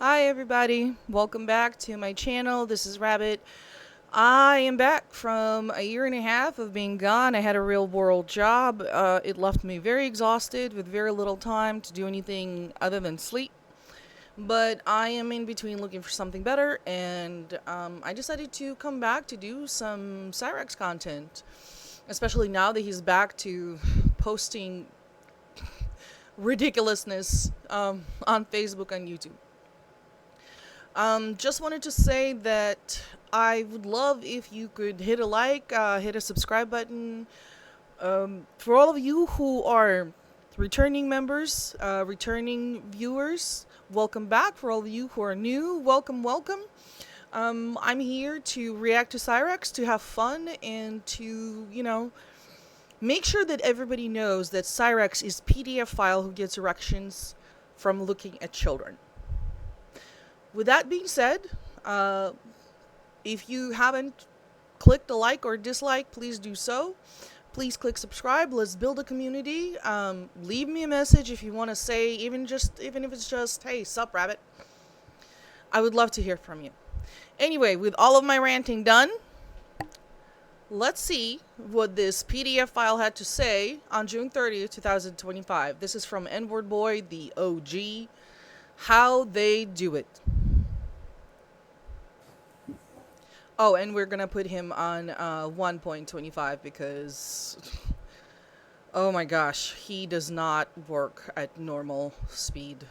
Hi everybody, welcome back to my channel. This is Rabbit. I am back from a year and a half of being gone. I had a real world job. It left me very exhausted with very little time to do anything other than sleep. But I am in between looking for something better, and I decided to come back to do some Cyrex content. Especially now that he's back to posting ridiculousness on Facebook and YouTube. Just wanted to say that I would love if you could hit a like, hit a subscribe button. For all of you who are returning members, returning viewers, welcome back. For all of you who are new, welcome, welcome. I'm here to react to Cyrex, to have fun, and to, make sure that everybody knows that Cyrex is PDF file who gets erections from looking at children. With that being said, if you haven't clicked a like or dislike, please do so. Please click subscribe. Let's build a community. Leave me a message if you want to say, even if it's just, hey, sup, rabbit. I would love to hear from you. Anyway, with all of my ranting done, let's see what this PDF file had to say on June 30th, 2025. This is from N-Word Boy, the OG. How they do it. Oh, and we're gonna put him on 1.25 because, oh my gosh, he does not work at normal speed.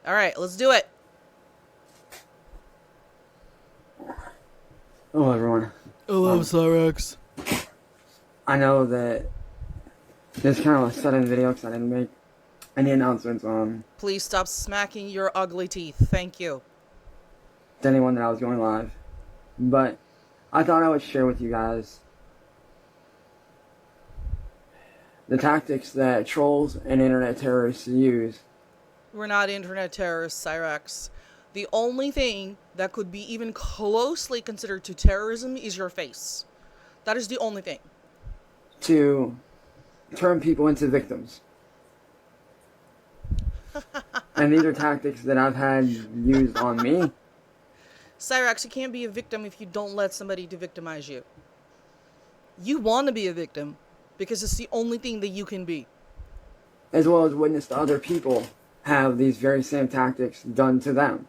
Alright, let's do it. Hello everyone. Hello, Cyrex. I know that this is kind of a sudden video because I didn't make any announcements Please stop smacking your ugly teeth. Thank you. to anyone that I was going live. But I thought I would share with you guys the tactics that trolls and internet terrorists use. We're not internet terrorists, Cyrex. The only thing that could be even closely considered to terrorism is your face. That is the only thing. To turn people into victims. And these are tactics that I've had used on me. Cyrex, you can't be a victim if you don't let somebody to victimize you. You want to be a victim because it's the only thing that you can be. As well as witness to other people have these very same tactics done to them.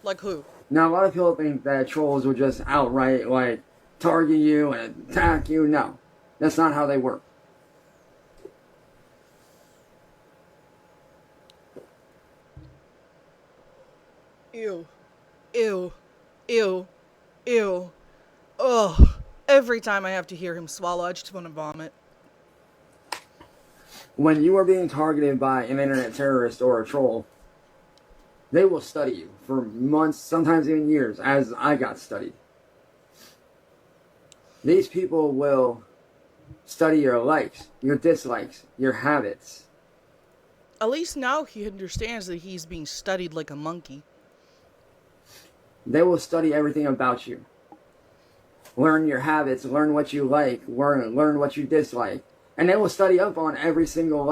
Like who? Now, a lot of people think that trolls will just outright, like, target you and attack you. No, that's not how they work. Ew. Ew. Ew. Ew. Ugh. Every time I have to hear him swallow, I just want to vomit. When you are being targeted by an internet terrorist or a troll, they will study you for months, sometimes even years, as I got studied. These people will study your likes, your dislikes, your habits. At least now he understands that he's being studied like a monkey. They will study everything about you. Learn your habits, learn what you like, learn what you dislike. And they will study up on every single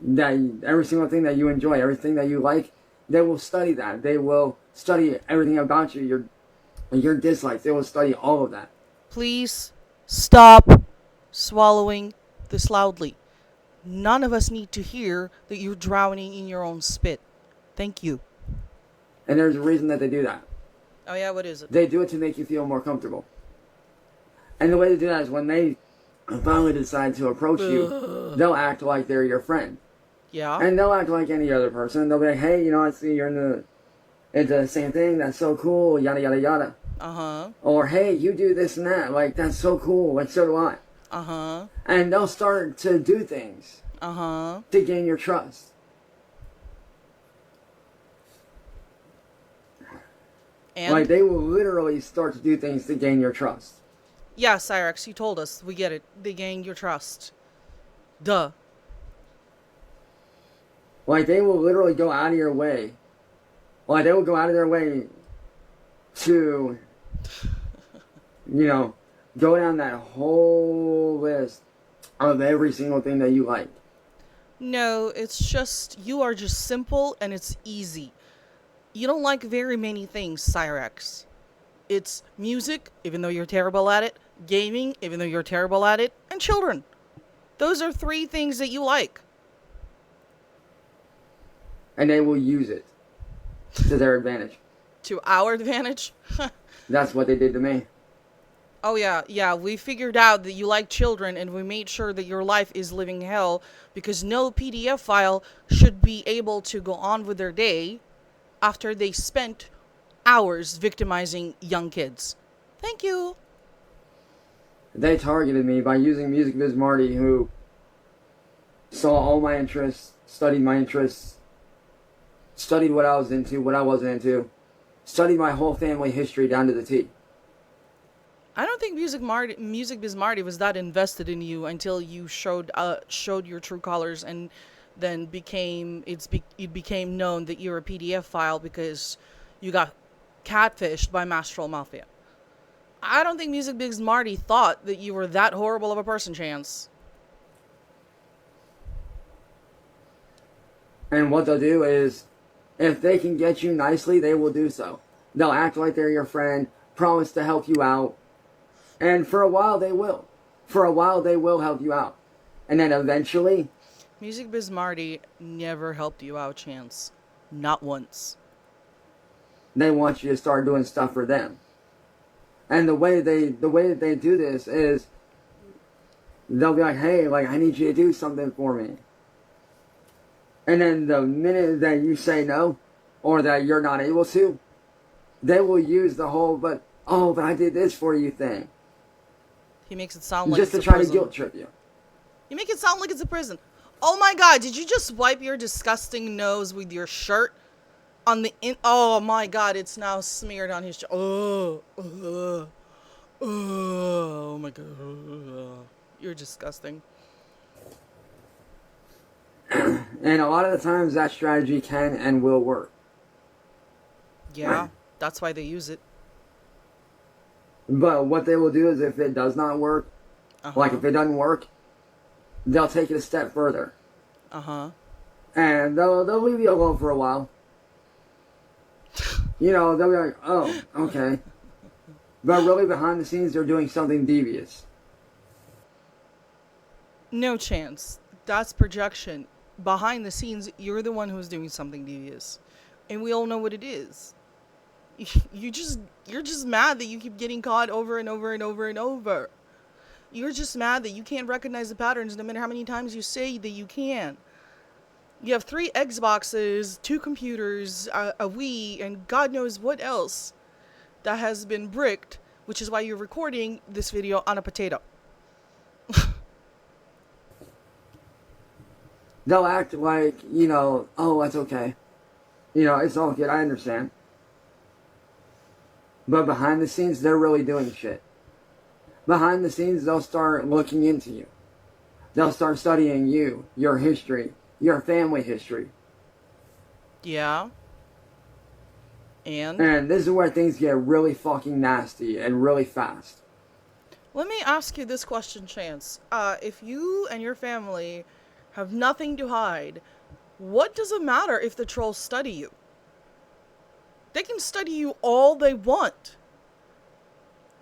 every single thing that you enjoy, everything that you like. They will study that. They will study everything about you, your dislikes. They will study all of that. Please stop swallowing this loudly. None of us need to hear that you're drowning in your own spit. Thank you. And there's a reason that they do that. Oh yeah, what is it? They do it to make you feel more comfortable. And the way to do that is when they finally decide to approach you, they'll act like they're your friend. Yeah? And they'll act like any other person. They'll be like, hey, I see you're into the same thing. That's so cool. Yada, yada, yada. Uh-huh. Or, hey, you do this and that. Like, that's so cool. Like, so do I. Uh-huh. And they'll start to do things. Uh-huh. To gain your trust. And? Like, they will literally start to do things to gain your trust. Yeah, Cyrex, you told us. We get it. They gain your trust. Duh. Like, they will literally go out of your way. Like, they will go out of their way to, go down that whole list of every single thing that you like. No, it's just you are just simple and it's easy. You don't like very many things, Cyrex. It's music, even though you're terrible at it, gaming, even though you're terrible at it, and children. Those are three things that you like. And they will use it to their advantage. To our advantage? That's what they did to me. Oh yeah, we figured out that you like children and we made sure that your life is living hell because no PDF file should be able to go on with their day after they spent hours victimizing young kids. Thank you. They targeted me by using Music Biz Marty, who saw all my interests, studied my interests, studied what I was into, what I wasn't into, studied my whole family history down to the T. I don't think Music Biz Marty was that invested in you until you showed your true colors and then it became known that you're a PDF file because you got catfished by Master Mafia. I don't think Music Biz Marty thought that you were that horrible of a person, Chance. And what they'll do is, if they can get you nicely, they will do so. They'll act like they're your friend, promise to help you out, and for a while they will. For a while they will help you out. And then eventually... Music Biz Marty never helped you out, Chance. Not once. They want you to start doing stuff for them. And the way that they do this is, they'll be like, hey, like, I need you to do something for me. And then the minute that you say no, or that you're not able to, they will use the whole, but I did this for you thing. He makes it sound like just it's to try prison. to guilt trip you. You make it sound like it's a prison. Oh my god, did you just wipe your disgusting nose with your shirt on the oh my god, it's now smeared on his shirt. Oh my god. You're disgusting. And a lot of the times that strategy can and will work. Yeah, that's why they use it. But what they will do is if it does not work, like if it doesn't work, they'll take it a step further. And they'll leave you alone for a while. You know, they'll be like, oh, okay. But really behind the scenes, they're doing something devious. No chance. That's projection. Behind the scenes, you're the one who's doing something devious. And we all know what it is. You're just mad that you keep getting caught over and over and over and over. You're just mad that you can't recognize the patterns no matter how many times you say that you can. You have 3 Xboxes, 2 computers, a Wii, and God knows what else that has been bricked, which is why you're recording this video on a potato. They'll act like, you know, oh, that's okay. You know, it's all good, I understand. But behind the scenes, they're really doing shit. Behind the scenes, they'll start looking into you. They'll start studying you, your history, your family history. Yeah. And this is where things get really fucking nasty and really fast. let me ask you this question, Chance. If you and your family have nothing to hide, what does it matter if the trolls study you? They can study you all they want.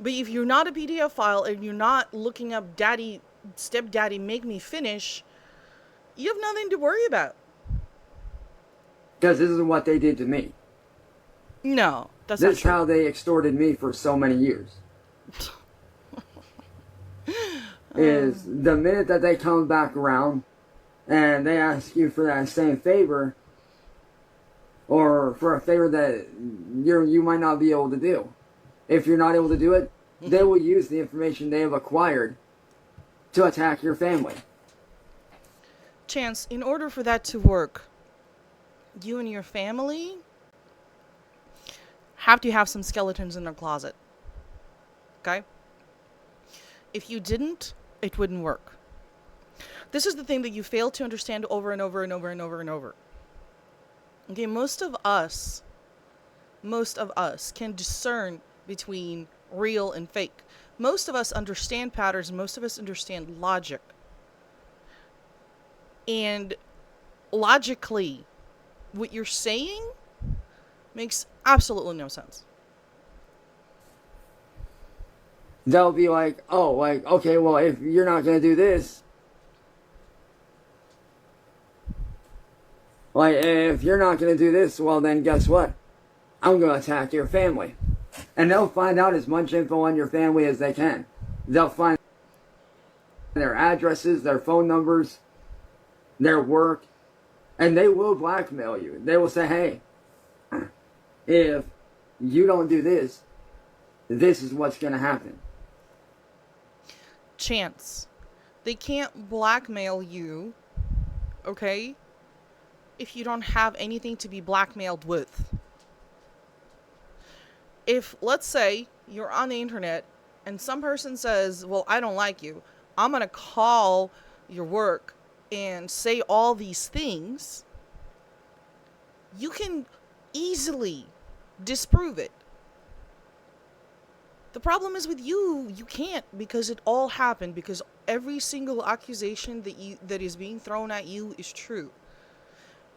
But if you're not a PDF file and you're not looking up stepdaddy, make me finish, you have nothing to worry about. Because this is what they did to me. No, that's this not is true. how they extorted me for so many years. Is the minute that they come back around and they ask you for that same favor, or for a favor that you might not be able to do. If you're not able to do it, they will use the information they have acquired to attack your family. Chance, in order for that to work, you and your family have to have some skeletons in their closet. Okay? If you didn't, it wouldn't work. This is the thing that you fail to understand over and over and over and over and over. Okay, most of us can discern between real and fake. Most of us understand patterns, most of us understand logic. And logically, what you're saying makes absolutely no sense. They'll be like, oh, like, okay, well, if you're not going to do this, like, if you're not going to do this, well, then guess what? I'm going to attack your family. And they'll find out as much info on your family as they can. They'll find their addresses, their phone numbers, their work, and they will blackmail you. They will say, hey, if you don't do this, this is what's going to happen. Chance. They can't blackmail you, okay, if you don't have anything to be blackmailed with. If, let's say, you're on the internet and some person says, well, I don't like you, I'm going to call your work and say all these things, you can easily disprove it. The problem is with you, you can't, because it all happened, because every single accusation that is being thrown at you is true.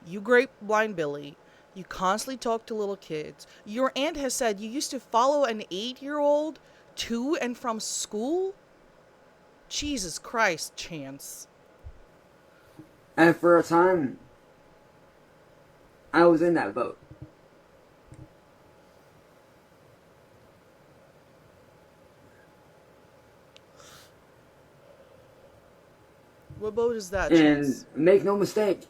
You raped Blind Billy. You constantly talk to little kids. Your aunt has said you used to follow an 8-year-old to and from school? Jesus Christ, Chance. And for a time, I was in that boat. What boat is that, And Chance? make no mistake,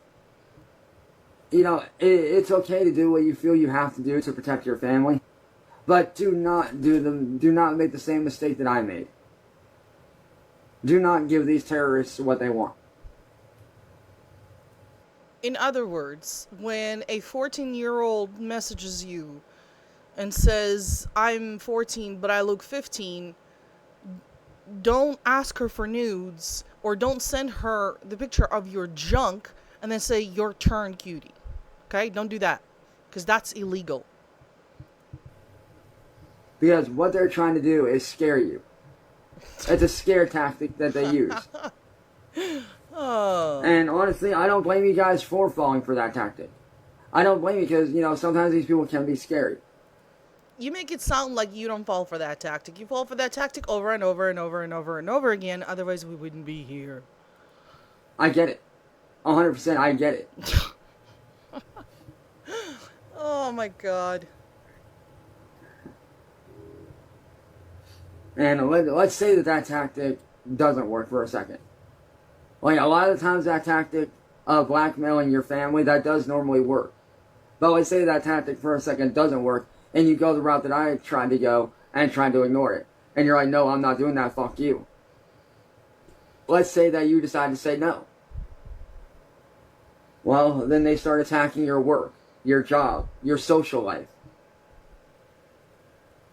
you know, it's okay to do what you feel you have to do to protect your family, but do not make the same mistake that I made. Do not give these terrorists what they want. In other words, when a 14-year-old messages you and says, I'm 14 but I look 15, don't ask her for nudes or don't send her the picture of your junk and then say, your turn, cutie. Okay? Don't do that, because that's illegal. Because what they're trying to do is scare you. It's a scare tactic that they use. Oh. And honestly, I don't blame you guys for falling for that tactic. I don't blame you because, you know, sometimes these people can be scary. You make it sound like you don't fall for that tactic. You fall for that tactic over and over and over and over and over again. Otherwise, we wouldn't be here. I get it. 100% I get it. Oh my god. And let's say that tactic doesn't work for a second. Like, a lot of the times that tactic of blackmailing your family, that does normally work. But let's say that tactic for a second doesn't work, and you go the route that I tried to go, and trying to ignore it. And you're like, no, I'm not doing that, fuck you. Let's say that you decide to say no. Well, then they start attacking your work, your job, your social life.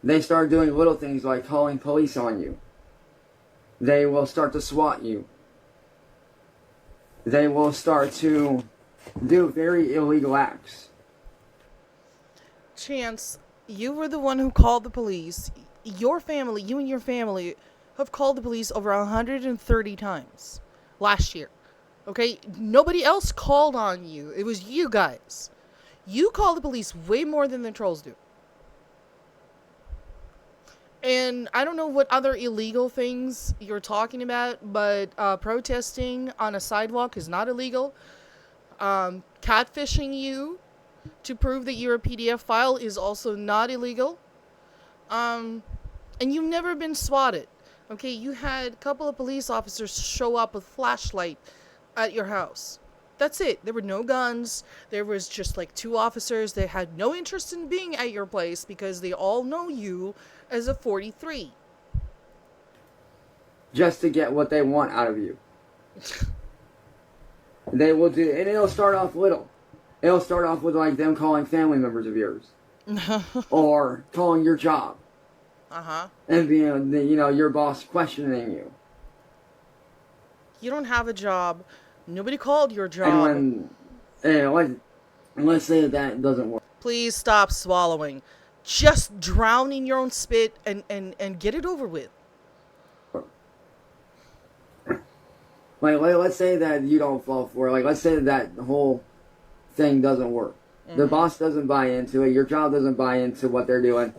They start doing little things like calling police on you. They will start to SWAT you. They will start to do very illegal acts. Chance, you were the one who called the police. Your family, you and your family, have called the police over 130 times last year. Okay? Nobody else called on you. It was you guys. You call the police way more than the trolls do. And I don't know what other illegal things you're talking about, but protesting on a sidewalk is not illegal. Catfishing you to prove that you're a PDF file is also not illegal. And you've never been swatted. Okay, you had a couple of police officers show up with flashlight at your house. That's it. There were no guns. There was just like 2 officers. They had no interest in being at your place because they all know you as a 43. Just to get what they want out of you. They will do, and it'll start off little. It'll start off with like them calling family members of yours. Or calling your job. Uh-huh. And being, you know, your boss questioning you. You don't have a job. Nobody called your job. And let's say that doesn't work. Please stop swallowing. Just drown in your own spit and get it over with. Like, let's say that you don't fall for it. Like, let's say that the whole thing doesn't work. The boss doesn't buy into it. Your job doesn't buy into what they're doing.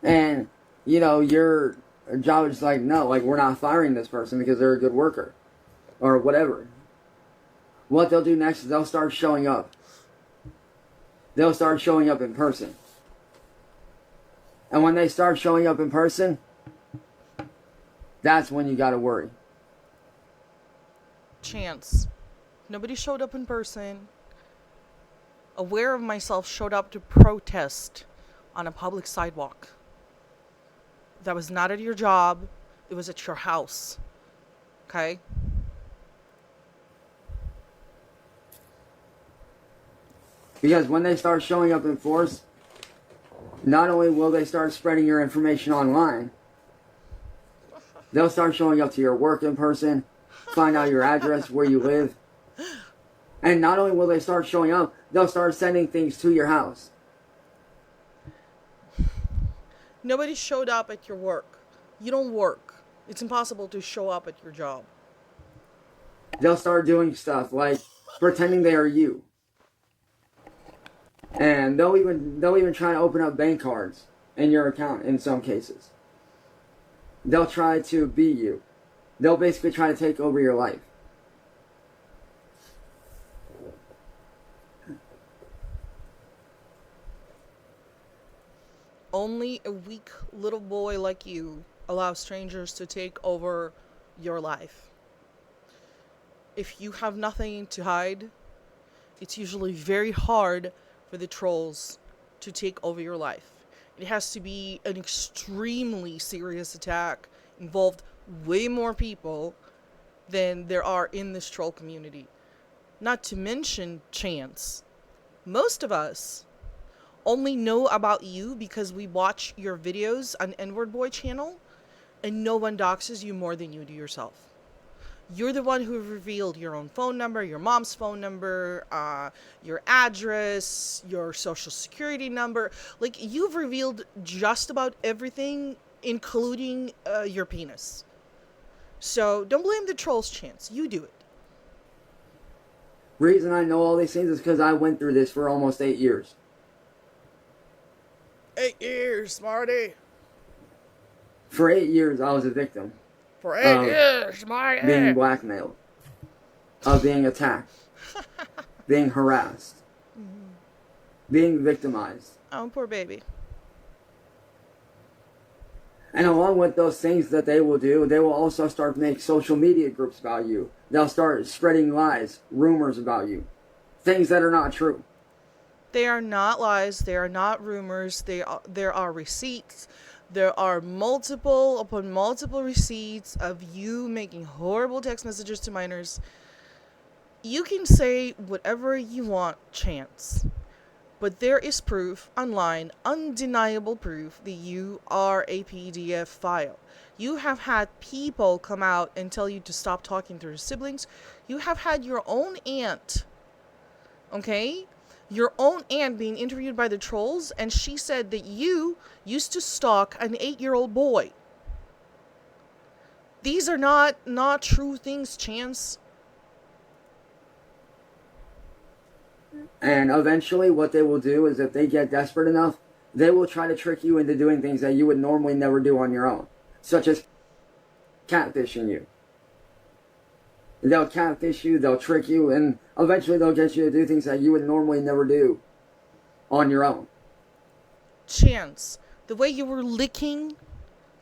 And, your job is like, no, like, we're not firing this person because they're a good worker. Or whatever. What they'll do next is they'll start showing up. They'll start showing up in person. And when they start showing up in person, that's when you gotta worry. Chance. Nobody showed up in person. Aware of myself showed up to protest on a public sidewalk. That was not at your job. It was at your house. Okay? Because when they start showing up in force, not only will they start spreading your information online, they'll start showing up to your work in person, find out your address, where you live. And not only will they start showing up, they'll start sending things to your house. Nobody showed up at your work. You don't work. It's impossible to show up at your job. They'll start doing stuff like pretending they are you. And they'll even try to open up bank cards in your account in some cases. They'll try to be you. They'll basically try to take over your life. Only a weak little boy like you allows strangers to take over your life. If you have nothing to hide, it's usually very hard for the trolls to take over your life. It has to be an extremely serious attack, involved way more people than there are in this troll community. Not to mention Chance. Most of us only know about you because we watch your videos on N-Word Boy channel, and no one doxes you more than you do yourself. You're the one who revealed your own phone number, your mom's phone number, your address, your social security number. Like, you've revealed just about everything, including your penis. So don't blame the trolls, Chance. You do it. Reason I know all these things is because I went through this for almost 8 years. 8 years, Smarty. For 8 years, I was a victim. For 8 years, Smarty. Being blackmailed. Of being attacked. Being harassed. Being victimized. Oh, poor baby. And along with those things that they will do, they will also start to make social media groups about you. They'll start spreading lies, rumors about you. Things that are not true. They are not lies. They are not rumors. There are receipts. There are multiple upon multiple receipts of you making horrible text messages to minors. You can say whatever you want, Chance. But there is proof online, undeniable proof, that you are a PDF file. You have had people come out and tell you to stop talking to your siblings. You have had your own aunt, okay? Your own aunt being interviewed by the trolls, and she said that you used to stalk an 8-year-old boy. These are not true things, Chance. And eventually what they will do is if they get desperate enough, they will try to trick you into doing things that you would normally never do on your own. Such as catfishing you. They'll catfish you, they'll trick you, and eventually they'll get you to do things that you would normally never do on your own. Chance, the way you were licking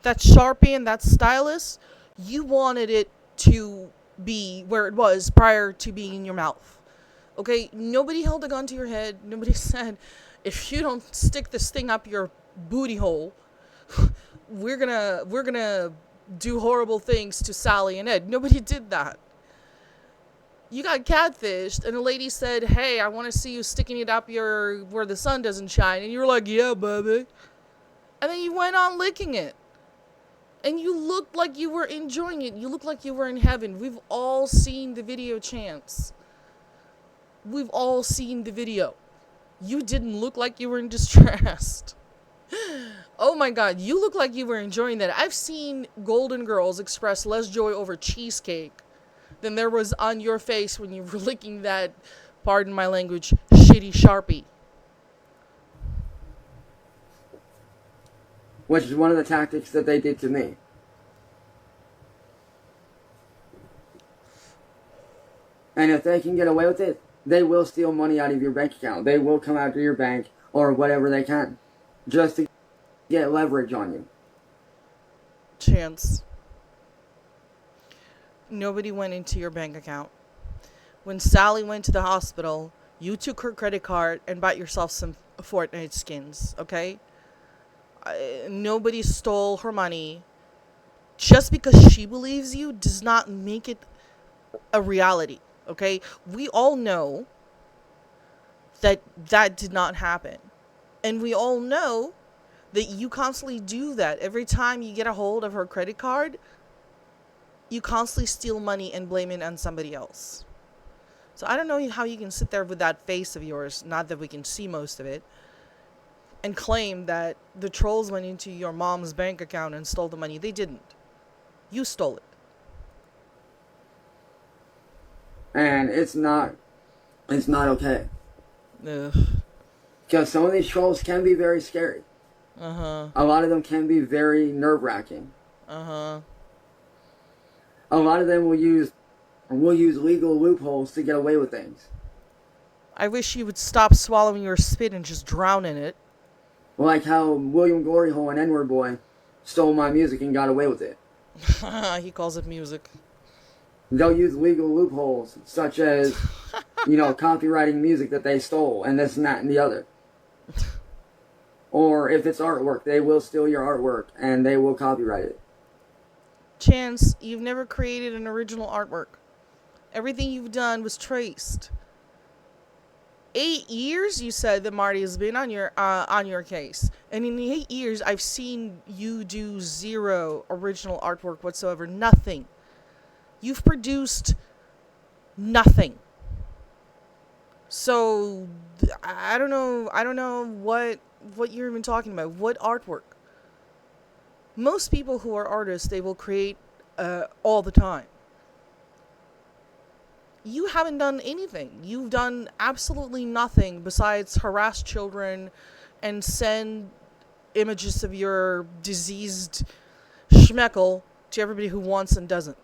that Sharpie and that stylus, you wanted it to be where it was prior to being in your mouth. Okay, nobody held a gun to your head. Nobody said, if you don't stick this thing up your booty hole, we're gonna do horrible things to Sally and Ed. Nobody did that. You got catfished, and a lady said, hey, I want to see you sticking it up your where the sun doesn't shine. And you were like, yeah, baby. And then you went on licking it. And you looked like you were enjoying it. You looked like you were in heaven. We've all seen the video, Chance. We've all seen the video. You didn't look like you were in distress. Oh my God, you look like you were enjoying that. I've seen golden girls express less joy over cheesecake than there was on your face when you were licking that, pardon my language, shitty Sharpie. Which is one of the tactics that they did to me. And if they can get away with it, they will steal money out of your bank account. They will come after your bank or whatever they can, just to get leverage on you. Chance. Nobody went into your bank account. When Sally went to the hospital, you took her credit card and bought yourself some Fortnite skins, okay? Nobody stole her money. Just because she believes you does not make it a reality, okay? We all know that that did not happen. And we all know that you constantly do that. Every time you get a hold of her credit card, you constantly steal money and blame it on somebody else. So I don't know how you can sit there with that face of yours, not that we can see most of it, and claim that the trolls went into your mom's bank account and stole the money. They didn't. You stole it. And it's not okay. Ugh. Because some of these trolls can be very scary. Uh-huh. A lot of them can be very nerve-wracking. Uh-huh. A lot of them will use legal loopholes to get away with things. I wish you would stop swallowing your spit and just drown in it. Like how William Gloryhole and N-Word Boy stole my music and got away with it. He calls it music. They'll use legal loopholes, such as, copywriting music that they stole, and this and that and the other. Or if it's artwork, they will steal your artwork, and they will copyright it. Chance, you've never created an original artwork. Everything you've done was traced. 8 years, you said that Marty has been on your case, and in the 8 years, I've seen you do zero original artwork whatsoever. Nothing. You've produced nothing. So I don't know what you're even talking about. What artwork? Most people who are artists, they will create all the time. You haven't done anything. You've done absolutely nothing besides harass children and send images of your diseased schmeckle to everybody who wants and doesn't.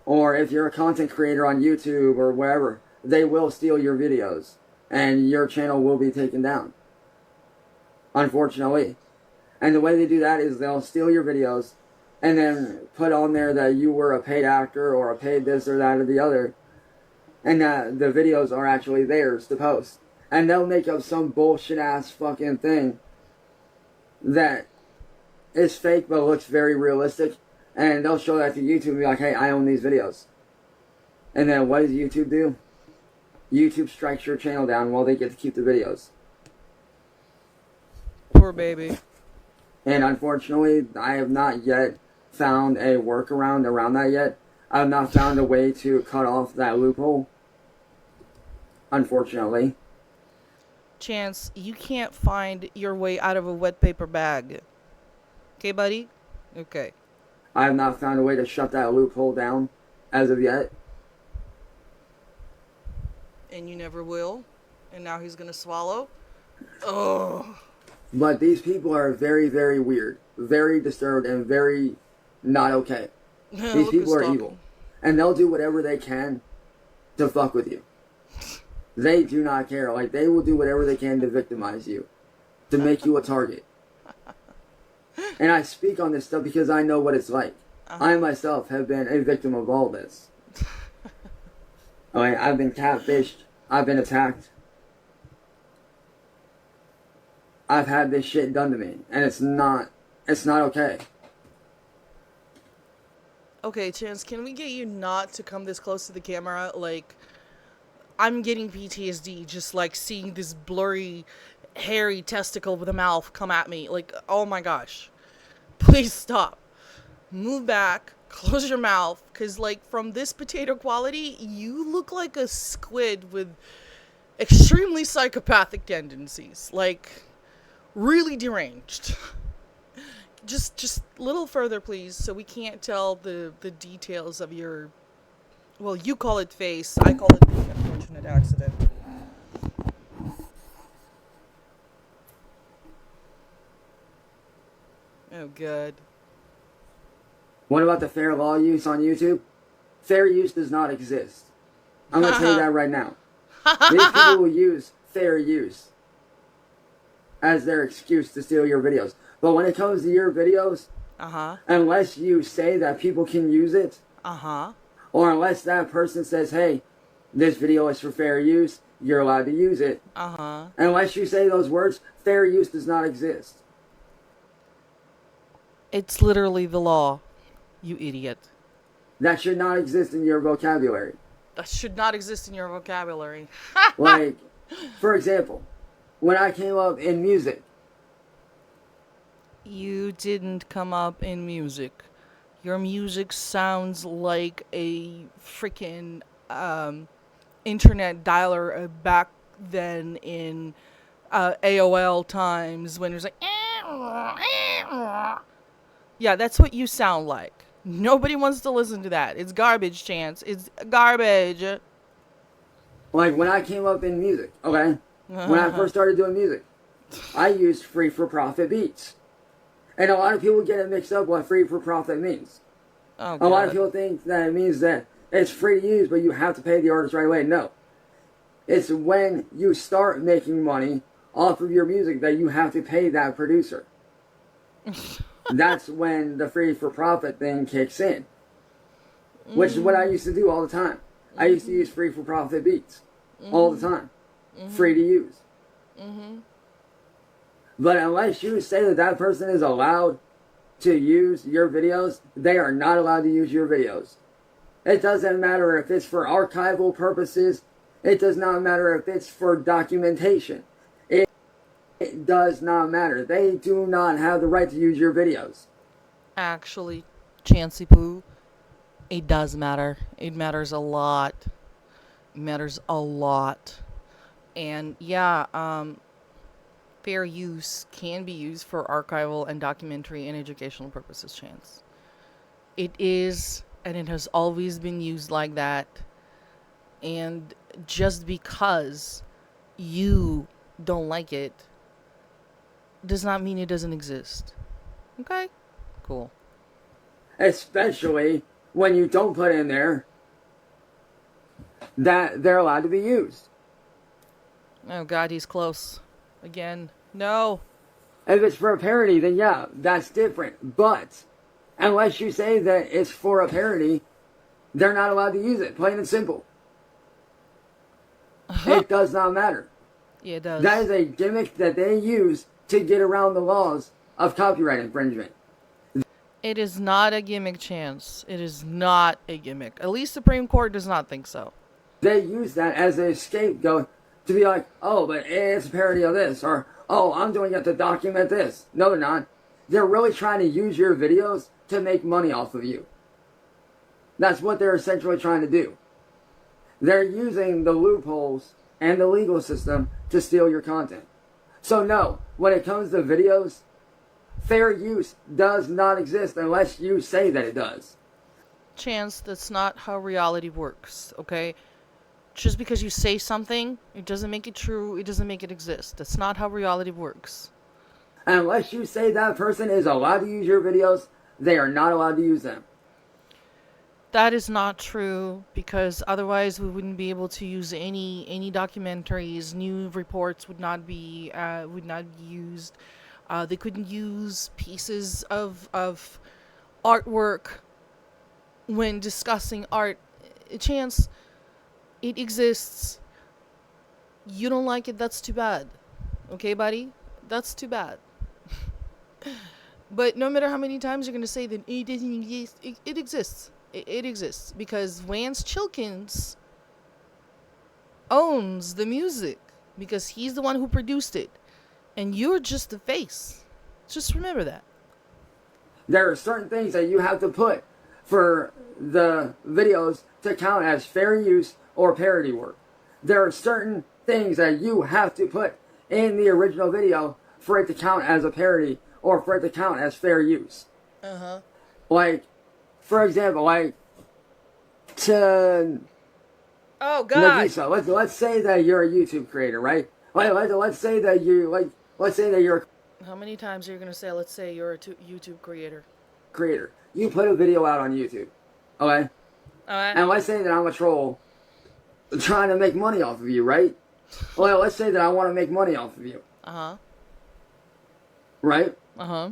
Or if you're a content creator on YouTube or wherever, they will steal your videos and your channel will be taken down. Unfortunately. And the way they do that is they'll steal your videos and then put on there that you were a paid actor or a paid this or that or the other, and that the videos are actually theirs to post. And they'll make up some bullshit ass fucking thing that is fake but looks very realistic, and they'll show that to YouTube and be like, hey, I own these videos. And then what does YouTube do? YouTube strikes your channel down while they get to keep the videos. Poor baby. And unfortunately, I have not yet found a workaround around that yet. I have not found a way to cut off that loophole. Unfortunately. Chance, you can't find your way out of a wet paper bag. Okay, buddy? Okay. I have not found a way to shut that loophole down as of yet. And you never will? And now he's gonna swallow? Oh. But these people are very, very weird. Very disturbed and very not okay. These people are evil. And they'll do whatever they can to fuck with you. They do not care. Like, they will do whatever they can to victimize you. To make you a target. And I speak on this stuff because I know what it's like. I myself have been a victim of all this. I've been catfished. I've been attacked. I've had this shit done to me. And it's not okay. Okay, Chance, can we get you not to come this close to the camera? Like, I'm getting PTSD just, like, seeing this blurry, hairy testicle with a mouth come at me. Like, oh my gosh. Please stop. Move back. Close your mouth. Because, like, from this potato quality, you look like a squid with extremely psychopathic tendencies. Like, really deranged. Just a little further, please, so we can't tell the details of your. Well, you call it face. I call it the unfortunate accident. Oh, good. What about the fair law use on YouTube? Fair use does not exist. I'm going to tell you that right now. These people will use fair use as their excuse to steal your videos. But when it comes to your videos, unless you say that people can use it, or unless that person says, hey, this video is for fair use, you're allowed to use it. Unless you say those words, fair use does not exist. It's literally the law, you idiot. That should not exist in your vocabulary. That should not exist in your vocabulary. Like, for example, when I came up in music. You didn't come up in music. Your music sounds like a freaking internet dialer back then in AOL times when it was like. Yeah, that's what you sound like. Nobody wants to listen to that. It's garbage, Chance. It's garbage. Like, when I came up in music, okay? When I first started doing music, I used free for profit beats. And a lot of people get it mixed up what free for profit means. Oh, a lot of people think that it means that it's free to use, but you have to pay the artist right away. No. It's when you start making money off of your music that you have to pay that producer. That's when the free for profit thing kicks in. Which is what I used to do all the time. I used to use free for profit beats. All the time. Free to use. But unless you say that that person is allowed to use your videos, they are not allowed to use your videos. It doesn't matter if it's for archival purposes. It does not matter if it's for documentation. It does not matter. They do not have the right to use your videos. Actually, Chancey Poo, it does matter. It matters a lot. It matters a lot. And yeah, fair use can be used for archival and documentary and educational purposes, Chance. It is, and it has always been used like that. And just because you don't like it does not mean it doesn't exist. Okay? Cool. Especially when you don't put in there that they're allowed to be used. Oh god, he's close. Again. No. If it's for a parody, then yeah, that's different. But unless you say that it's for a parody, they're not allowed to use it. Plain and simple. It does not matter. Yeah, it does. That is a gimmick that they use to get around the laws of copyright infringement. It is not a gimmick, Chance. It is not a gimmick. At least Supreme Court does not think so. They use that as a scapegoat to be like, oh, but it's a parody of this, or, oh, I'm doing it to document this. No, they're not. They're really trying to use your videos to make money off of you. That's what they're essentially trying to do. They're using the loopholes and the legal system to steal your content. So no, when it comes to videos, fair use does not exist unless you say that it does. Chance, that's not how reality works, okay? Just because you say something, it doesn't make it true, it doesn't make it exist. That's not how reality works. Unless you say that person is allowed to use your videos, they are not allowed to use them. That is not true, because otherwise we wouldn't be able to use any documentaries. New reports would not be used. They couldn't use pieces of artwork when discussing art. Chance, it exists. You don't like it, that's too bad. Okay, buddy? That's too bad. But no matter how many times you're going to say that it doesn't exist, it exists. It exists because Vance Chilkins owns the music because he's the one who produced it. And you're just the face. Just remember that. There are certain things that you have to put for the videos to count as fair use or parody work. There are certain things that you have to put in the original video for it to count as a parody or for it to count as fair use. Uh-huh. Like, for example, like, to Oh God. Nagisa, let's say that you're a YouTube creator, right? Let's say that you're How many times are you gonna say, let's say you're a YouTube creator? a creator. You put a video out on YouTube, okay? Alright. And let's say that I'm a troll trying to make money off of you, right? Well, let's say that I want to make money off of you, Uh-huh. right? Uh-huh.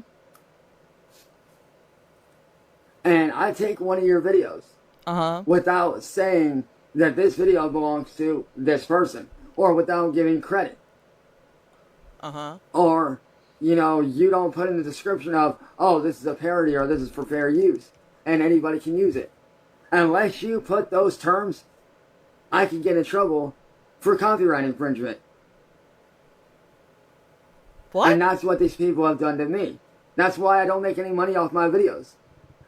And I take one of your videos Uh-huh. without saying that this video belongs to this person, or without giving credit. Uh-huh. Or, you know, you don't put in the description of, oh, this is a parody or this is for fair use, and anybody can use it. Unless you put those terms, I can get in trouble for copyright infringement. What? And that's what these people have done to me. That's why I don't make any money off my videos.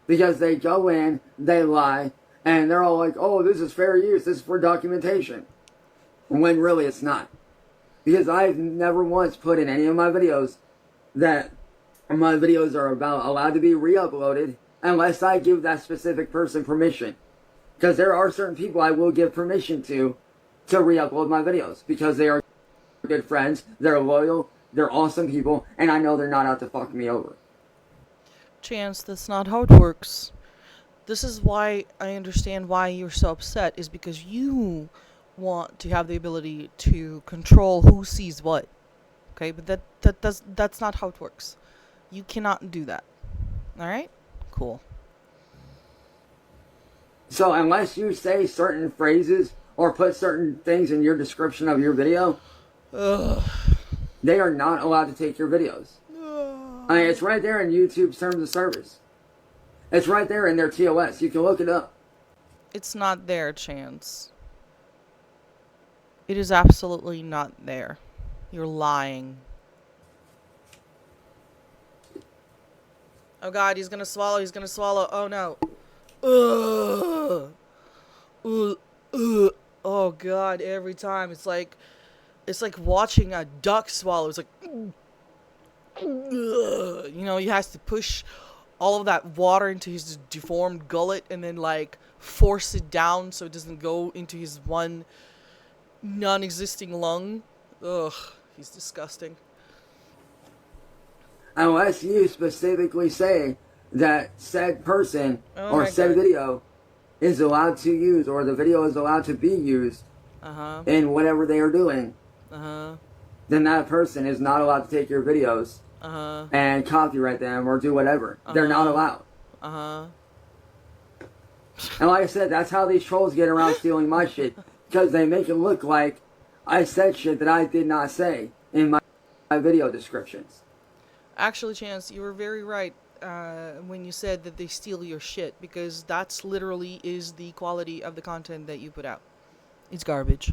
Because they go in, they lie, and they're all like, oh, this is fair use, this is for documentation. When really it's not. Because I've never once put in any of my videos that my videos are allowed to be re-uploaded unless I give that specific person permission. Because there are certain people I will give permission to re-upload my videos. Because they are good friends, they're loyal, they're awesome people, and I know they're not out to fuck me over. Chance, that's not how it works. This is why I understand why you're so upset, is because you want to have the ability to control who sees what. Okay, but that's not how it works. You cannot do that. Alright? Cool. So unless you say certain phrases or put certain things in your description of your video, Ugh. they are not allowed to take your videos. I mean, it's right there in YouTube's terms of service. It's right there in their TOS. You can look it up. It's not there, Chance. It is absolutely not there. You're lying. Oh God, he's gonna swallow, he's gonna swallow. Oh no. Ugh. Ugh. Ugh. Oh God, every time. It's like watching a duck swallow. It's like, ugh. You know, he has to push all of that water into his deformed gullet and then like force it down so it doesn't go into his one non-existing lung. Ugh, he's disgusting. Unless you specifically say that said person Oh or my said God. video is allowed to use, or the video is allowed to be used Uh-huh. in whatever they are doing, Uh-huh. then that person is not allowed to take your videos Uh-huh. and copyright them or do whatever. They're not allowed. Uh-huh. And like I said, that's how these trolls get around stealing my shit. Because they make it look like I said shit that I did not say in my video descriptions. Actually, Chance, you were very right when you said that they steal your shit, because that's literally is the quality of the content that you put out. It's garbage.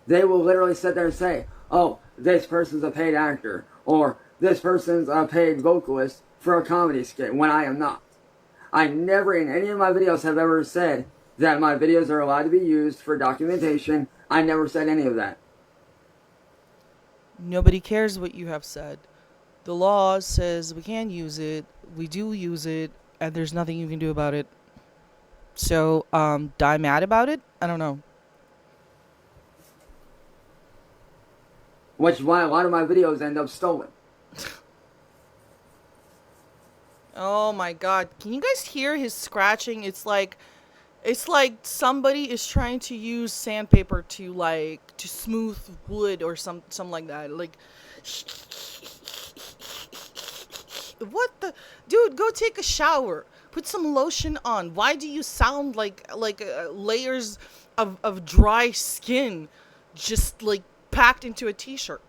They will literally sit there and say, oh, this person's a paid actor, or this person's a paid vocalist for a comedy skit, when I am not. I never in any of my videos have ever said that my videos are allowed to be used for documentation. I never said any of that. Nobody cares what you have said. The law says we can use it, we do use it, and there's nothing you can do about it. So, die mad about it? I don't know. Which is why a lot of my videos end up stolen. Oh my God. Can you guys hear his scratching? It's like somebody is trying to use sandpaper to smooth wood or something like that. Like, what the dude? Go take a shower. Put some lotion on. Why do you sound like layers of dry skin just like packed into a t-shirt?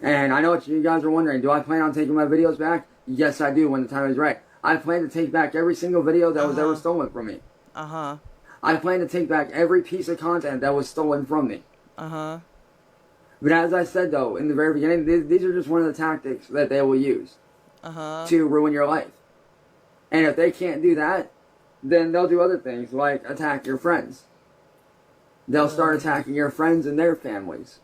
And I know what you guys are wondering. Do I plan on taking my videos back? Yes, I do when the time is right. I plan to take back every single video that was ever stolen from me. Uh-huh. I plan to take back every piece of content that was stolen from me. Uh-huh. But as I said, though, in the very beginning, these are just one of the tactics that they will use to ruin your life. And if they can't do that, then they'll do other things, like attack your friends. They'll start attacking your friends and their families.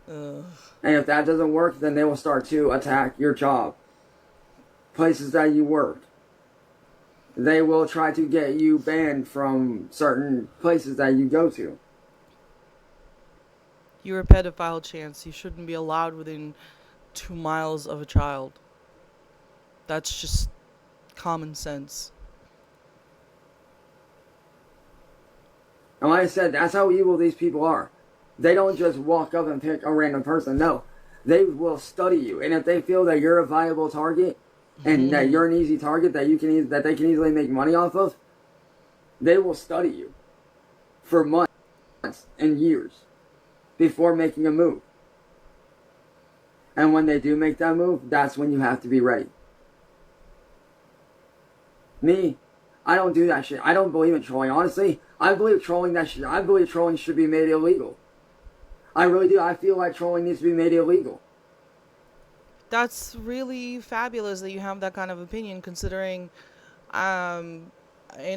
Ugh. And if that doesn't work, then they will start to attack your job, places that you work. They will try to get you banned from certain places that you go to. You're a pedophile, Chance. You shouldn't be allowed within 2 miles of a child. That's just common sense. And like I said, that's how evil these people are. They don't just walk up and pick a random person. No, they will study you. And if they feel that you're a viable target and that you're an easy target that that they can easily make money off of, they will study you for months and years before making a move. And when they do make that move, that's when you have to be ready. Me, I don't do that shit. I don't believe in trolling. Honestly, I believe trolling should be made illegal. I really do. I feel like trolling needs to be made illegal. That's really fabulous that you have that kind of opinion, considering in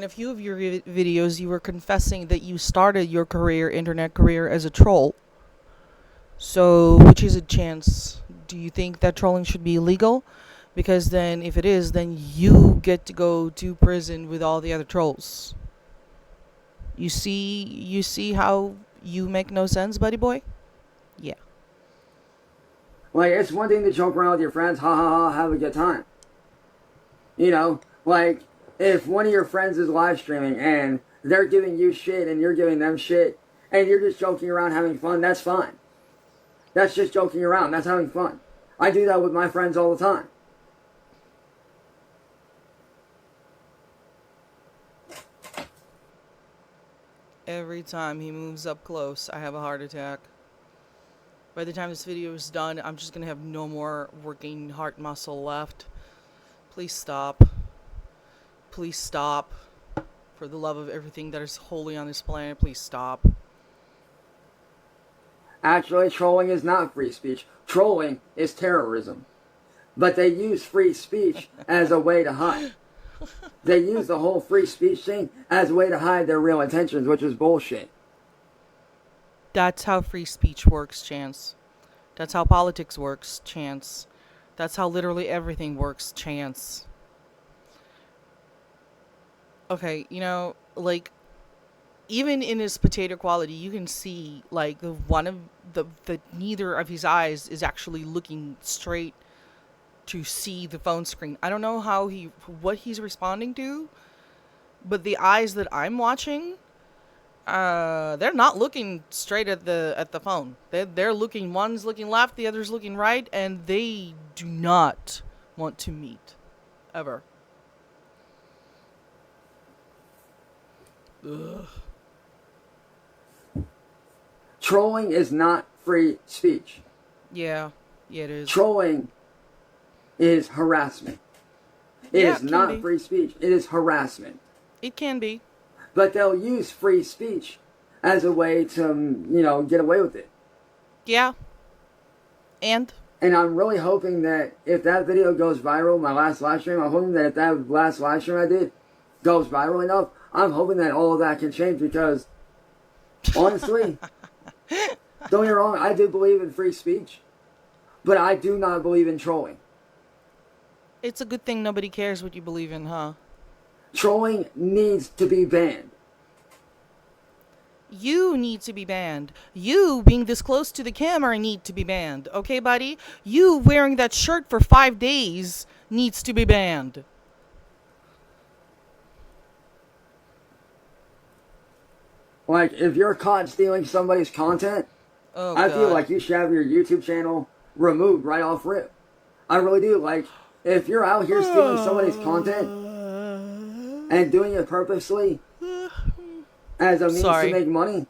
a few of your videos you were confessing that you started your internet career, as a troll. So, which is a chance? Do you think that trolling should be illegal? Because then, if it is, then you get to go to prison with all the other trolls. You see how you make no sense, buddy boy? Yeah. Like, it's one thing to joke around with your friends, ha ha ha, have a good time. You know, like, if one of your friends is live streaming and they're giving you shit and you're giving them shit, and you're just joking around having fun, that's fine. That's just joking around, that's having fun. I do that with my friends all the time. Every time he moves up close, I have a heart attack. By the time this video is done, I'm just gonna have no more working heart muscle left. Please stop. Please stop. For the love of everything that is holy on this planet, please stop. Actually, trolling is not free speech. Trolling is terrorism. But they use free speech as a way to hide. They use the whole free speech thing as a way to hide their real intentions, which is bullshit. That's how free speech works, Chance. That's how politics works, Chance. That's how literally everything works, Chance. Okay, like, even in his potato quality, you can see, like, the neither of his eyes is actually looking straight to see the phone screen. I don't know what he's responding to, but the eyes that I'm watching, they're not looking straight at the phone. They're looking, one's looking left, the other's looking right, and they do not want to meet ever. Ugh. Trolling is not free speech. Yeah, it is. Trolling is harassment. It Yeah, is it can not be. free speech. It is harassment. It can be. But they'll use free speech as a way to, get away with it. Yeah. And I'm really hoping that if that video goes viral, my last live stream, I'm hoping that if that last live stream I did goes viral enough, I'm hoping that all of that can change because, honestly, don't get me wrong, I do believe in free speech, but I do not believe in trolling. it's a good thing nobody cares what you believe in, huh? Trolling needs to be banned. You need to be banned. You being this close to the camera need to be banned. Okay, buddy? You wearing that shirt for 5 days needs to be banned. Like, if you're caught stealing somebody's content, Oh, I feel God. like you should have your YouTube channel removed right off rip. I really do. Like, if you're out here stealing somebody's content and doing it purposely as a means Sorry. to make money,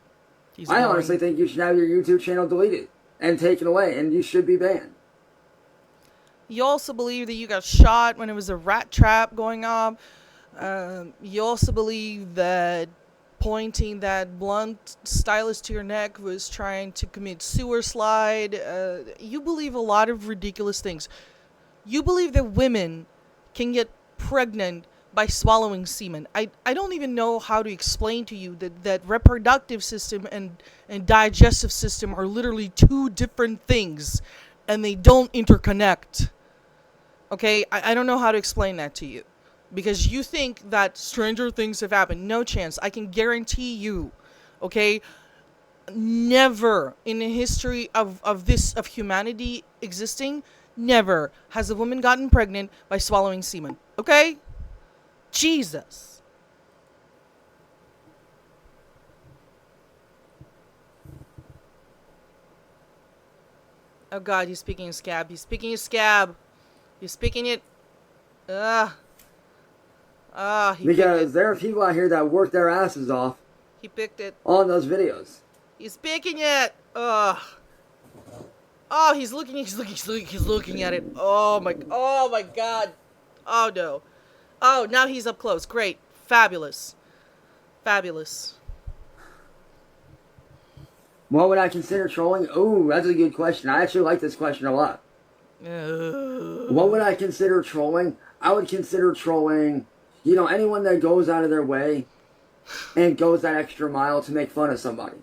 He's I boring. honestly think you should have your YouTube channel deleted and taken away, and you should be banned. You also believe that you got shot when it was a rat trap going on. You also believe that pointing that blunt stylus to your neck was trying to commit suicide. You believe a lot of ridiculous things. You believe that women can get pregnant by swallowing semen. I don't even know how to explain to you that reproductive system and digestive system are literally two different things and they don't interconnect. Okay? I don't know how to explain that to you. Because you think that stranger things have happened. No chance. I can guarantee you. Okay? Never in the history of humanity existing, never has a woman gotten pregnant by swallowing semen. Okay? Jesus. Oh God, he's speaking in scab. He's speaking in scab. He's speaking it. Ugh. Ah, he picked it. Because there are people out here that work their asses off He picked it. on those videos. He's speaking it. Ugh. Oh, he's looking. He's looking at it. Oh my. Oh my God. Oh no. Oh, now he's up close. Great. Fabulous. Fabulous. What would I consider trolling? Ooh, that's a good question. I actually like this question a lot. What would I consider trolling? I would consider trolling, anyone that goes out of their way and goes that extra mile to make fun of somebody.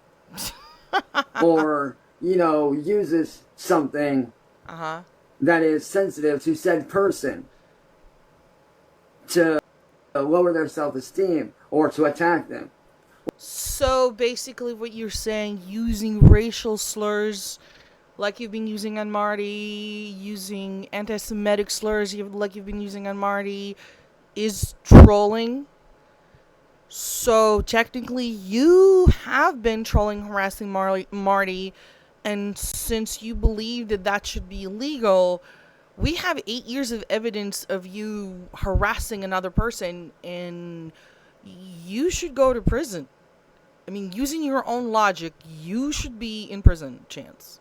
Or, uses something that is sensitive to said person to lower their self-esteem or to attack them. So basically, what you're saying, using racial slurs like you've been using on Marty, using anti-Semitic slurs like you've been using on Marty, is trolling. So technically, you have been trolling, harassing Marty, and since you believe that that should be illegal, we have 8 years of evidence of you harassing another person, and you should go to prison. I mean, using your own logic, you should be in prison, Chance.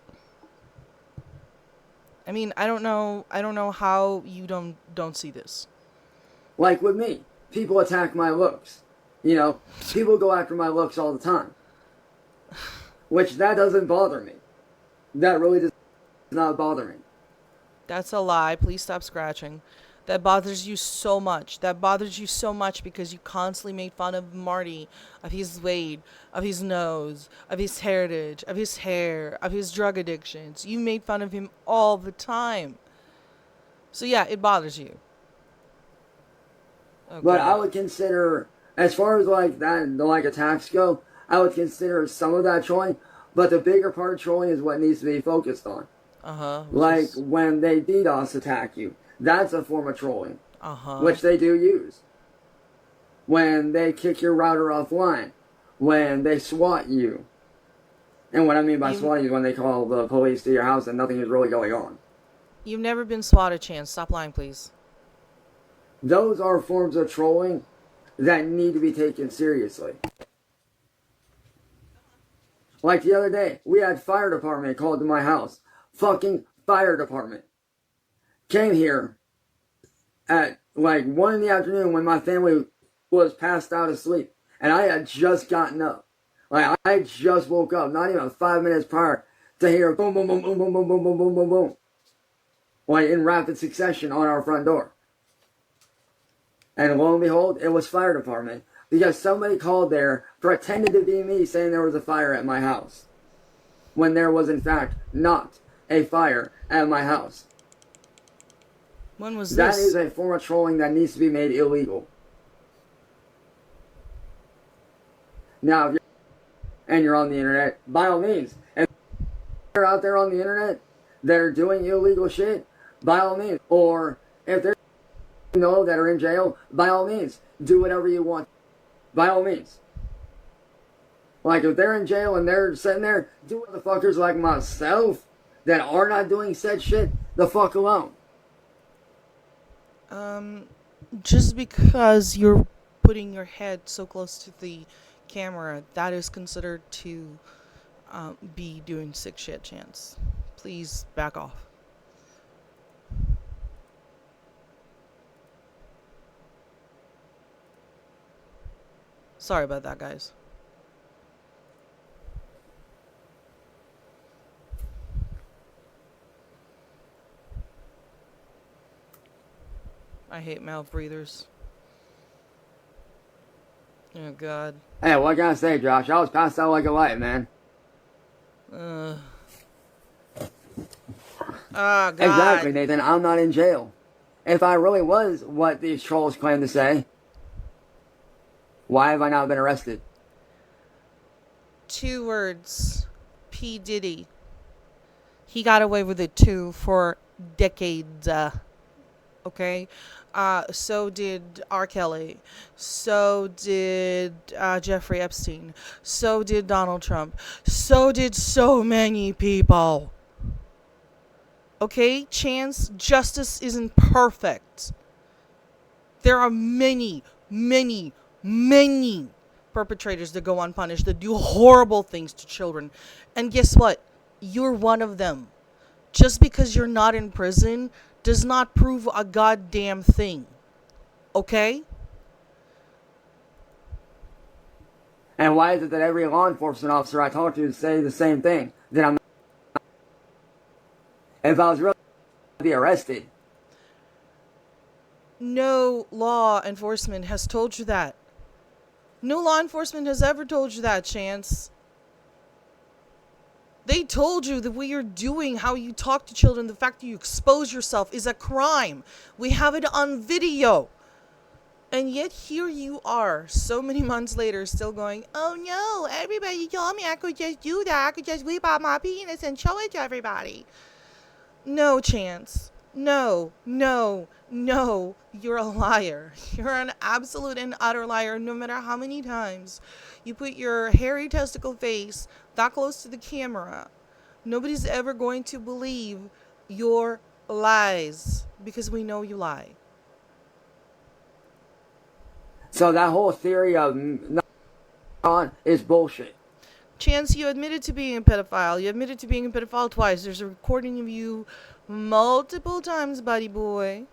I mean, I don't know how you don't see this. Like with me, people attack my looks. People go after my looks all the time. Which, that doesn't bother me. That really does not bother me. That's a lie. Please stop scratching. That bothers you so much. That bothers you so much because you constantly made fun of Marty, of his weight, of his nose, of his heritage, of his hair, of his drug addictions. You made fun of him all the time. So yeah, it bothers you. Okay. But I would consider, as far as like that, the like attacks go, I would consider some of that trolling. But the bigger part of trolling is what needs to be focused on. Like when they DDoS attack you. That's a form of trolling, which they do use. When they kick your router offline, when they SWAT you. And what I mean by SWAT is when they call the police to your house and nothing is really going on. You've never been swatted, Chance. Stop lying, please. Those are forms of trolling that need to be taken seriously. Like the other day, we had fire department called to my house. Fucking fire department. Came here at like 1 in the afternoon when my family was passed out asleep. And I had just gotten up. Like, I just woke up, not even 5 minutes prior, to hear boom, boom, boom, boom, boom, boom, boom, boom, boom, boom, boom. Like, in rapid succession on our front door. And lo and behold, it was fire department. Because somebody called there, pretended to be me, saying there was a fire at my house. When there was, in fact, not a fire at my house. When was this? That is a form of trolling that needs to be made illegal. Now, if you're on the internet, by all means. If you're out there on the internet that are doing illegal shit, by all means. Or if they're that are in jail, by all means. Do whatever you want. By all means. Like, if they're in jail and they're sitting there, do motherfuckers like myself that are not doing said shit the fuck alone. Just because you're putting your head so close to the camera, that is considered to be doing sick shit, Chance. Please back off. Sorry about that, guys. I hate mouth breathers. Oh God. Hey, what can I say, Josh? I was passed out like a light, man. Uh. Oh Exactly, God. Nathan. I'm not in jail. If I really was what these trolls claim to say, why have I not been arrested? 2 words. P. Diddy. He got away with it too for decades. Okay? So did R. Kelly. So did Jeffrey Epstein. So did Donald Trump. So did so many people. Okay? Chance, justice isn't perfect. There are many, many, many perpetrators that go unpunished, that do horrible things to children. And guess what? You're one of them. Just because you're not in prison does not prove a goddamn thing. Okay? And why is it that every law enforcement officer I talk to say the same thing? That I'm not. If I was really to be arrested. No law enforcement has told you that. No law enforcement has ever told you that, Chance. They told you that what you're doing, how you talk to children, the fact that you expose yourself is a crime. We have it on video. And yet here you are, so many months later, still going, oh no, everybody told me I could just do that. I could just whip out my penis and show it to everybody. No, Chance. No, no, no. You're a liar. You're an absolute and utter liar, no matter how many times you put your hairy testicle face that close to the camera. Nobody's ever going to believe your lies because we know you lie. So that whole theory of not is bullshit. Chance, you admitted to being a pedophile. You admitted to being a pedophile twice. There's a recording of you multiple times, buddy boy.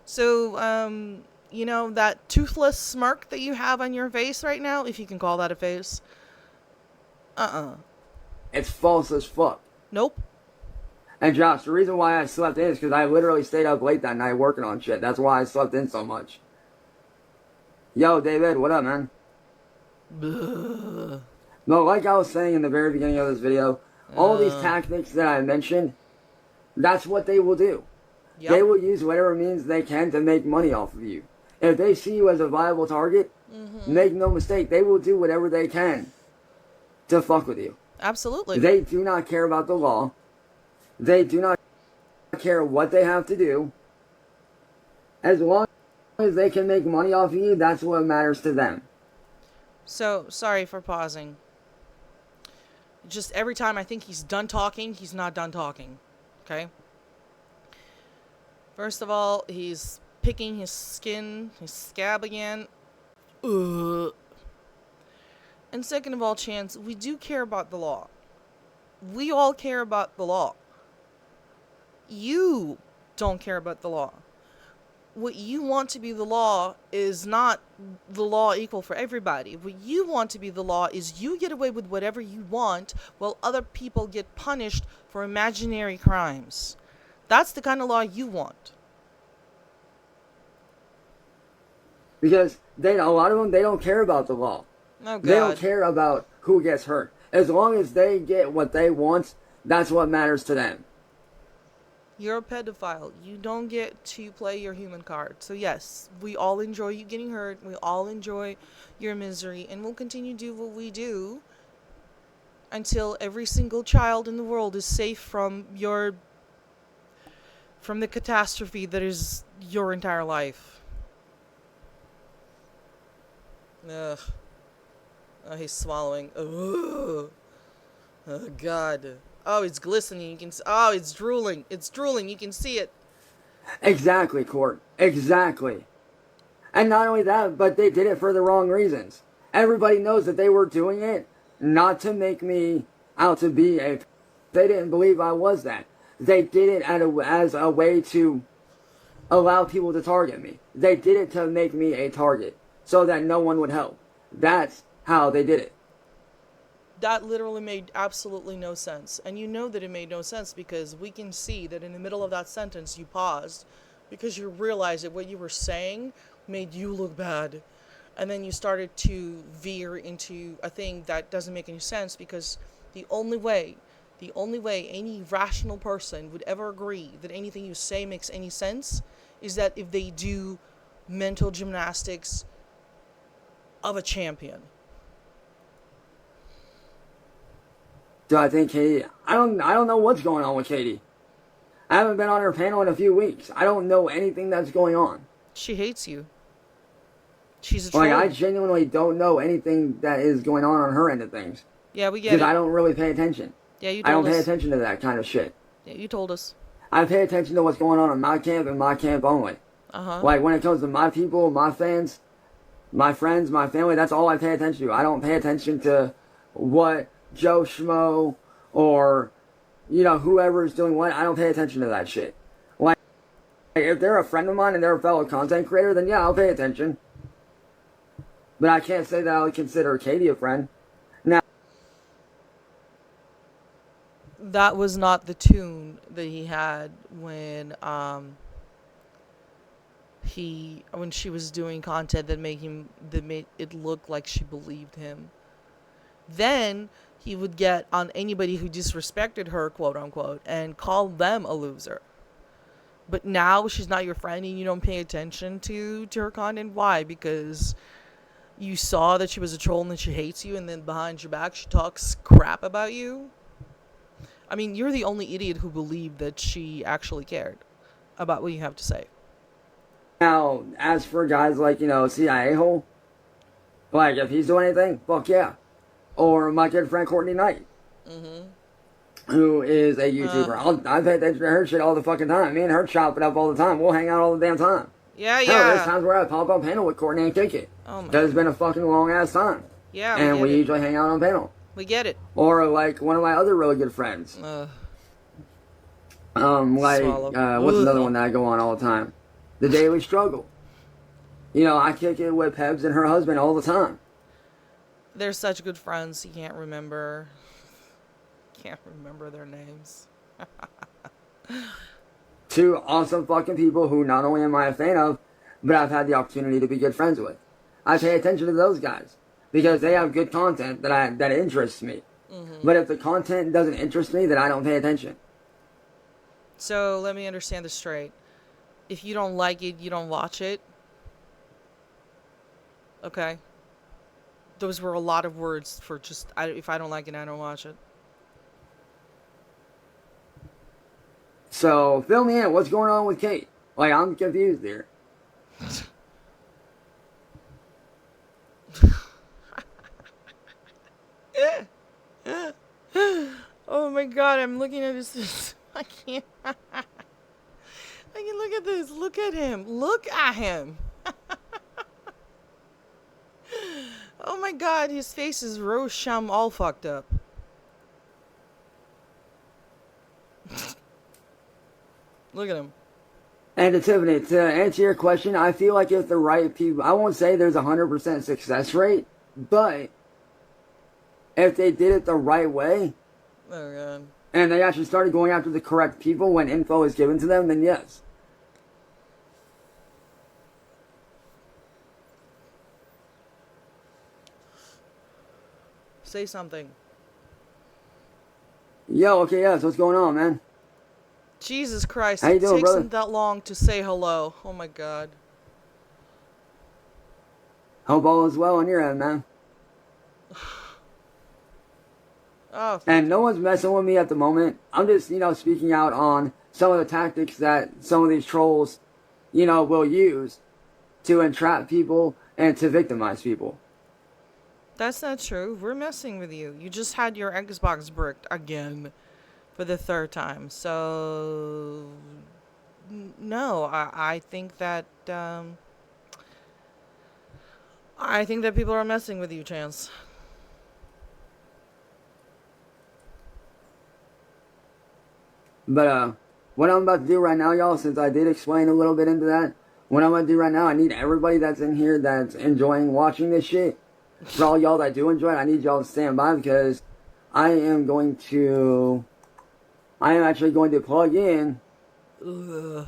So, you know, that toothless smirk that you have on your face right now, if you can call that a face. It's false as fuck. Nope. And Josh, the reason why I slept in is because I literally stayed up late that night working on shit. That's why I slept in so much. Yo, David, what up, man? Ugh. No, like I was saying in the very beginning of this video, all these tactics that I mentioned, that's what they will do. Yep. They will use whatever means they can to make money off of you. If they see you as a viable target, make no mistake, they will do whatever they can to fuck with you. Absolutely. They do not care about the law. They do not care what they have to do. As long as they can make money off of you, that's what matters to them. So, sorry for pausing. Just every time I think he's done talking, he's not done talking. Okay? First of all, he's picking his skin, his scab again. Ugh. And second of all, Chance, we do care about the law. We all care about the law. You don't care about the law. What you want to be the law is not the law equal for everybody. What you want to be the law is you get away with whatever you want while other people get punished for imaginary crimes. That's the kind of law you want. Because a lot of them, they don't care about the law. Oh, God. They don't care about who gets hurt. As long as they get what they want, that's what matters to them. You're a pedophile. You don't get to play your human card. So yes, we all enjoy you getting hurt. We all enjoy your misery. And we'll continue to do what we do until every single child in the world is safe from the catastrophe that is your entire life. Ugh. Oh, he's swallowing. Ugh. Oh, God. Oh, it's glistening. You can. Oh, it's drooling. It's drooling. You can see it. Exactly, Court. Exactly. And not only that, but they did it for the wrong reasons. Everybody knows that they were doing it not to make me out to be a... They didn't believe I was that. They did it as a way to allow people to target me. They did it to make me a target so that no one would help. That's how they did it. That literally made absolutely no sense. And you know that it made no sense because we can see that in the middle of that sentence you paused because you realized that what you were saying made you look bad. And then you started to veer into a thing that doesn't make any sense because the only way, the only way any rational person would ever agree that anything you say makes any sense is that if they do mental gymnastics of a champion. Do I think Katie? I don't know what's going on with Katie. I haven't been on her panel in a few weeks. I don't know anything that's going on. She hates you. She's a troll. Like, I genuinely don't know anything that is going on her end of things. Yeah, we get because it. I don't really pay attention. Yeah, you I told don't us. pay attention to that kind of shit. Yeah, you told us. I pay attention to what's going on in my camp and my camp only. Uh-huh. Like, when it comes to my people, my fans, my friends, my family, that's all I pay attention to. I don't pay attention to what Joe Schmo or, you know, whoever is doing what. I don't pay attention to that shit. Like, if they're a friend of mine and they're a fellow content creator, then yeah, I'll pay attention. But I can't say that I would consider Katie a friend. Now, that was not the tune that he had when when she was doing content that made it look like she believed him. Then he would get on anybody who disrespected her, quote unquote, and call them a loser. But now she's not your friend and you don't pay attention to her content. Why? Because you saw that she was a troll and that she hates you, and then behind your back she talks crap about you. I mean, you're the only idiot who believed that she actually cared about what you have to say. now, as for guys like, you know, CIA hole, like, if he's doing anything, fuck yeah. Or my good friend Courtney Knight, who is a YouTuber. I pay attention to her shit all the fucking time. Me and her chop it up all the time. We'll hang out all the damn time. Yeah, Hell, yeah. there's times where I pop up panel with Courtney and kick it. Oh my. Because it's been a fucking long ass time. Yeah, And we get it. usually hang out on panel. We get it. Or like one of my other really good friends. What's another one that I go on all the time? The Daily Struggle. You know, I kick it with Pebs and her husband all the time. They're such good friends. You can't remember their names. Two awesome fucking people who not only am I a fan of, but I've had the opportunity to be good friends with. I pay attention to those guys because they have good content that interests me. But if the content doesn't interest me, then I don't pay attention. So let me understand this straight. If you don't like it, you don't watch it. Okay. Those were a lot of words for just, if I don't like it, I don't watch it. So, fill me in. What's going on with Kate? Like, I'm confused here. Oh my god, I'm looking at this. I can't. I can look at this. Look at him. Look at him. Oh my god, his face is Rosham all fucked up. Look at him. And to Tiffany, to answer your question, I feel like if the right people, I won't say there's a 100% success rate, but if they did it the right way, Oh god. and they actually started going after the correct people when info is given to them, then yes. Say something. Yo, okay, yes, what's going on, man? Jesus Christ, How you it doing, takes brother? him that long to say hello. Oh my god. Hope all is well on your end, man. Oh, And no one's messing with me at the moment. I'm just, speaking out on some of the tactics that some of these trolls, will use to entrap people and to victimize people. that's not true. We're messing with you. You just had your Xbox bricked again for the third time. So, no, I think that, I think that people are messing with you, Chance. But what I'm about to do right now, y'all, since I did explain a little bit into that, what I'm going to do right now, I need everybody that's in here that's enjoying watching this shit. For all y'all that do enjoy it, I need y'all to stand by because I am actually going to plug in Ugh.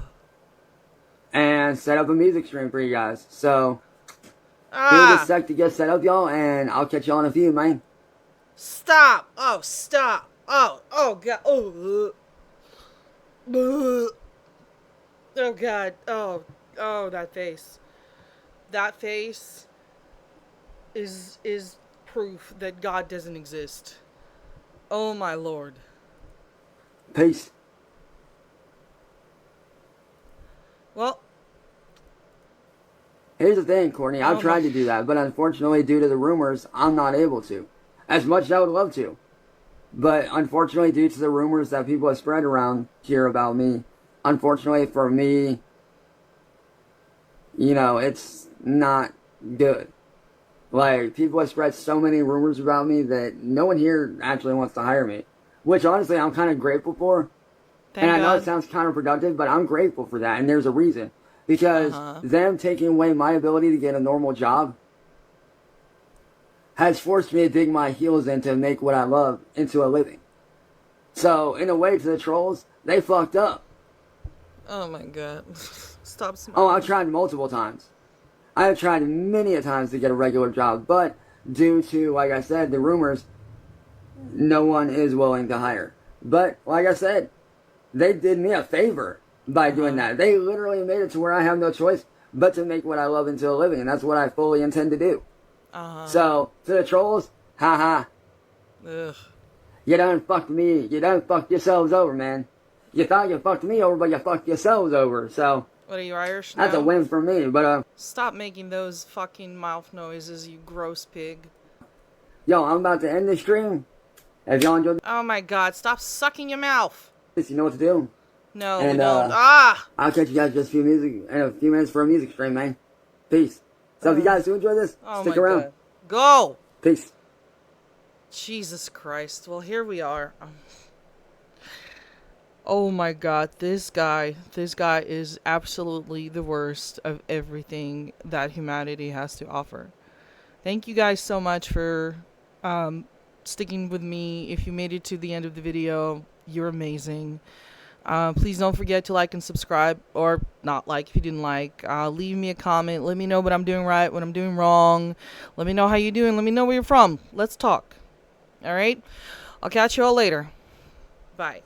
and set up a music stream for you guys. So give it a Ah! sec to get set up, y'all, and I'll catch y'all in a few, man. Stop! Oh, stop! Oh, God. Oh, oh, God. Oh, that face. That face is proof that God doesn't exist. Oh, my Lord. Peace. Well, Here's the thing, Courtney. I've oh my. tried to do that, but unfortunately, due to the rumors, I'm not able to. As much as I would love to. But unfortunately, due to the rumors that people have spread around here about me, unfortunately for me, you know, it's not good. Like, people have spread so many rumors about me that no one here actually wants to hire me. Which, honestly, I'm kind of grateful for. Thank And I know it God. sounds counterproductive, but I'm grateful for that, and there's a reason. Because them taking away my ability to get a normal job has forced me to dig my heels in to make what I love into a living. So, in a way, to the trolls, they fucked up. Oh my God. Stop Oh, smiling. I've tried multiple times. I have tried many a times to get a regular job, but due to, like I said, the rumors, no one is willing to hire. But, like I said, they did me a favor by doing that. They literally made it to where I have no choice but to make what I love into a living, and that's what I fully intend to do. So, to the trolls, haha, Ugh. you done fucked me, you done fucked yourselves over, man. You thought you fucked me over, but you fucked yourselves over, so What are you, Irish that's now? a win for me, but Stop making those fucking mouth noises, you gross pig. yo, I'm about to end this stream. If y'all enjoyed Oh my God, stop sucking your mouth. this, you know what to do. No, And, no. Ah! I'll catch you guys just in a few minutes for a music stream, man. Peace. So if you guys do enjoy this, Oh stick my around. God. Go! Peace. Jesus Christ. Well, here we are. Oh my God, this guy is absolutely the worst of everything that humanity has to offer. Thank you guys so much for sticking with me. If you made it to the end of the video, you're amazing. Please don't forget to like and subscribe, or not like if you didn't like. Leave me a comment. Let me know what I'm doing right, what I'm doing wrong. Let me know how you're doing. Let me know where you're from. Let's talk. All right? I'll catch you all later. Bye.